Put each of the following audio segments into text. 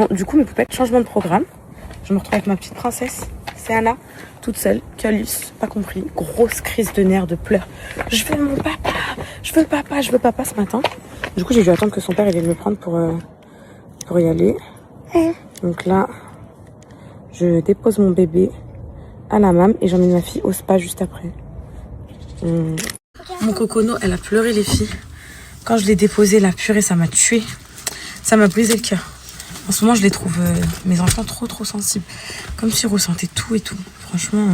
Bon, du coup, mes poupettes, changement de programme. Je me retrouve avec ma petite princesse. C'est Anna, toute seule. Calice, pas compris. Grosse crise de nerfs, de pleurs. Je veux mon papa, je veux papa, je veux papa ce matin. Du coup, j'ai dû attendre que son père vienne me prendre pour y aller. Donc là, je dépose mon bébé à la mam et j'emmène ma fille au spa juste après. Mon cocono, elle a pleuré les filles. Quand je l'ai déposé, la purée, ça m'a tué. Ça m'a brisé le cœur. En ce moment, je les trouve, mes enfants, trop sensibles. Comme s'ils ressentaient tout et tout. Franchement,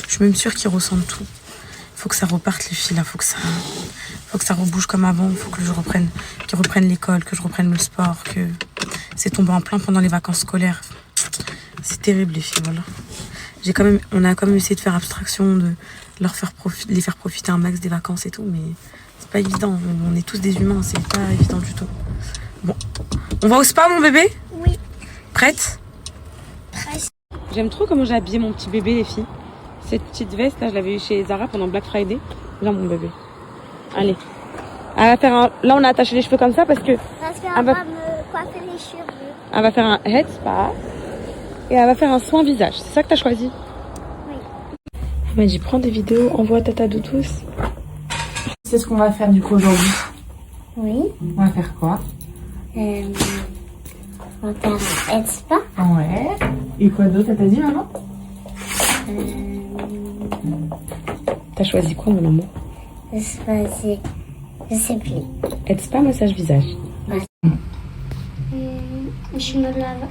je suis même sûre qu'ils ressentent tout. Il faut que ça reparte, les filles, là. Faut que ça rebouge comme avant. Il faut que qu'ils reprennent l'école, que je reprenne le sport, que c'est tombé en plein pendant les vacances scolaires. C'est terrible, les filles, voilà. On a quand même essayé de faire abstraction, de les faire profiter un max des vacances et tout, mais c'est pas évident. On est tous des humains, c'est pas évident du tout. Bon, on va au spa, mon bébé? Oui. Prête? Prête. J'aime trop comment j'ai habillé mon petit bébé, les filles. Cette petite veste, là, je l'avais eu chez Zara pendant Black Friday. Là, mon bébé. Allez. Elle va faire là, on a attaché les cheveux comme ça parce qu'elle va me coiffer les cheveux. Elle va faire un head spa et elle va faire un soin visage. C'est ça que t'as choisi? Oui. Elle m'a dit, prends des vidéos, envoie à Tata Doudous. C'est ce qu'on va faire du coup aujourd'hui. Oui. On va faire quoi? On va faire un spa. Ouais. Et quoi d'autre, t'as dit maman? T'as choisi quoi, mon amour? Je sais plus. Head spa, massage visage. Je me lave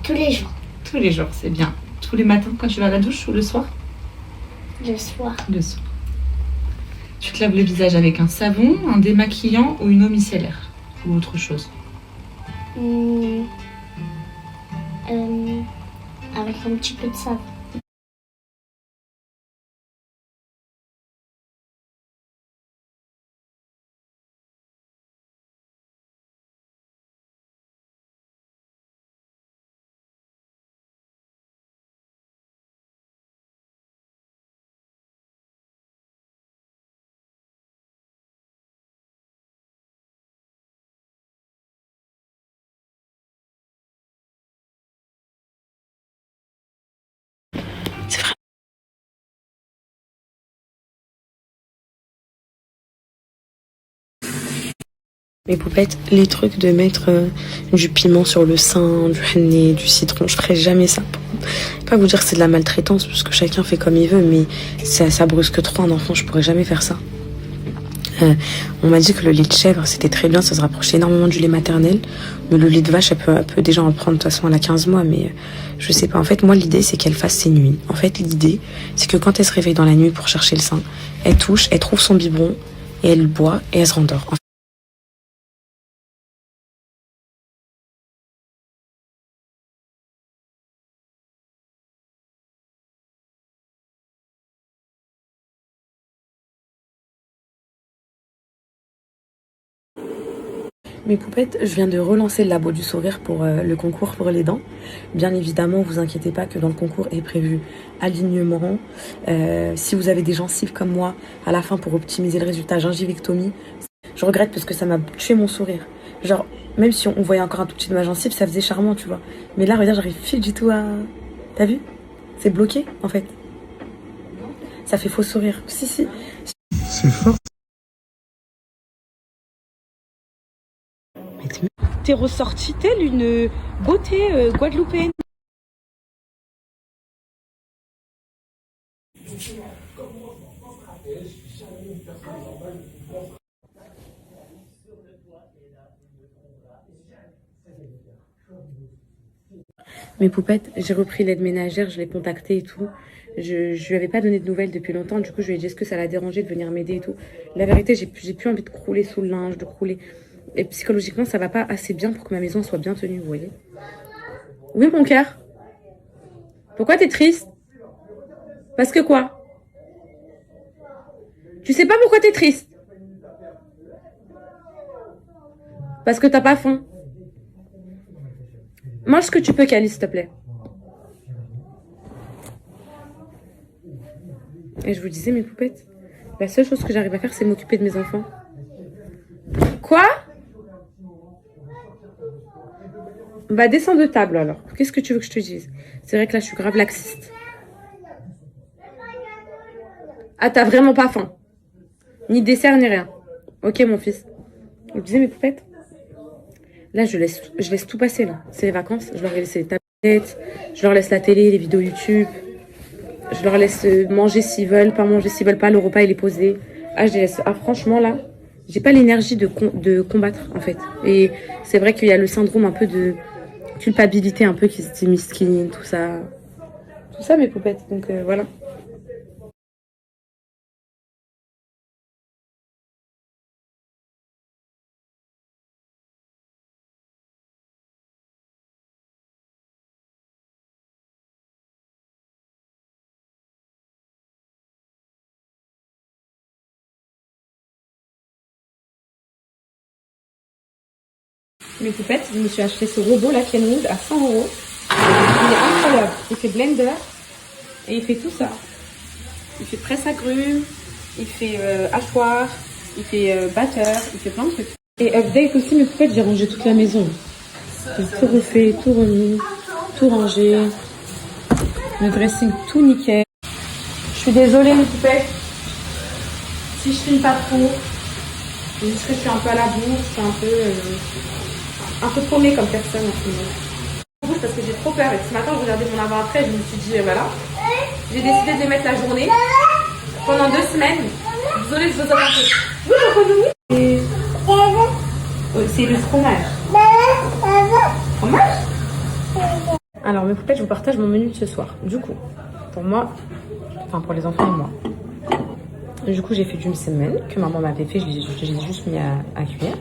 tous les jours. Tous les jours, c'est bien. Tous les matins quand tu vas à la douche ou le soir? Le soir. Le soir. Tu te laves le visage avec un savon, un démaquillant ou une eau micellaire? Ou autre chose? Avec un petit peu de savon. Mes poupettes, les trucs de mettre du piment sur le sein, du henné, du citron, je ferai jamais ça. Pas vous dire que c'est de la maltraitance, parce que chacun fait comme il veut, mais ça brusque trop un enfant, je pourrais jamais faire ça. On m'a dit que le lait de chèvre, c'était très bien, ça se rapprochait énormément du lait maternel. Mais le lait de vache, elle peut déjà en prendre de toute façon, elle a 15 mois, mais je sais pas. En fait, moi, l'idée, c'est qu'elle fasse ses nuits. En fait, l'idée, c'est que quand elle se réveille dans la nuit pour chercher le sein, elle touche, elle trouve son biberon, et elle boit, et elle se rendort. Mes poupettes, je viens de relancer le labo du sourire pour le concours pour les dents. Bien évidemment, vous inquiétez pas que dans le concours est prévu alignement. Si vous avez des gencives comme moi, à la fin pour optimiser le résultat, gingivectomie. Je regrette parce que ça m'a tué mon sourire. Genre, même si on voyait encore un tout petit de ma gencive, ça faisait charmant, tu vois. Mais là, regarde, j'arrive plus du tout à... T'as vu? C'est bloqué, en fait. Ça fait faux sourire. Si. C'est fort. T'es ressortie telle une beauté guadeloupéenne. Mes poupettes, j'ai repris l'aide ménagère, je l'ai contactée et tout. Je lui avais pas donné de nouvelles depuis longtemps, du coup je lui ai dit est-ce que ça l'a dérangé de venir m'aider et tout. La vérité, j'ai plus envie de crouler sous le linge, de crouler. Et psychologiquement, ça va pas assez bien pour que ma maison soit bien tenue, vous voyez. Oui, mon cœur. Pourquoi t'es triste? Parce que quoi? Tu sais pas pourquoi t'es triste? Parce que t'as pas faim. Mange ce que tu peux, Calice, s'il te plaît. Et je vous disais, mes poupettes, la seule chose que j'arrive à faire, c'est m'occuper de mes enfants. Quoi? Bah, descends de table alors. Qu'est-ce que tu veux que je te dise? C'est vrai que là, je suis grave laxiste. Ah, t'as vraiment pas faim? Ni dessert, ni rien. Ok, mon fils. Vous disiez mes poupettes? Là, je laisse tout passer, là. C'est les vacances. Je leur ai laissé les tablettes. Je leur laisse la télé, les vidéos YouTube. Je leur laisse manger s'ils veulent, pas manger s'ils veulent pas. Le repas, il est posé. Ah, je les laisse. Ah, franchement, là, j'ai pas l'énergie de combattre, en fait. Et c'est vrai qu'il y a le syndrome un peu de culpabilité, un peu qui se dit miskin, tout ça. Tout ça, mes poupettes. Donc, voilà. Mes poupettes, je me suis acheté ce robot là, Kenwood, à 100 €. Il est incroyable. Il fait blender et il fait tout ça. Il fait presse agrumes, il fait hachoir, il fait batteur, il fait plein de trucs. Et update aussi, mes poupettes, j'ai rangé toute la maison. J'ai tout refait, tout remis, tout rangé. Le dressing tout nickel. Je suis désolée, mes poupettes. Si je filme pas trop, c'est juste que je suis un peu à la bourre, je suis un peu paumée comme personne en ce moment. Parce que j'ai trop peur. Et ce matin, je regardais mon avant-après, je me suis dit, voilà. J'ai décidé de les mettre la journée pendant 2 semaines. Désolée, je vous entends un peu. Oui, oui. C'est le fromage. Fromage? Alors, mes poupettes, je vous partage mon menu de ce soir. Du coup, pour moi, enfin pour les enfants et moi. Du coup, j'ai fait du msemen que maman m'avait fait. Je les ai juste mis à cuire.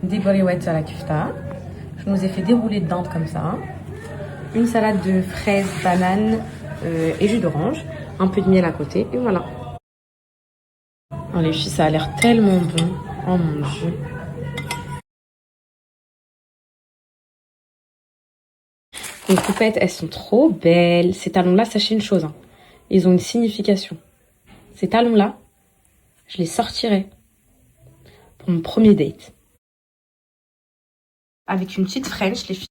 Des boléouettes à la kufta. Je nous ai fait des roulés de dinde comme ça. Une salade de fraises, bananes et jus d'orange. Un peu de miel à côté. Et voilà. Oh, les filles, ça a l'air tellement bon. Oh mon Dieu. Les poupettes, elles sont trop belles. Ces talons-là, sachez une chose. Hein. Ils ont une signification. Ces talons-là, je les sortirai pour mon premier date. Avec une petite French, les filles.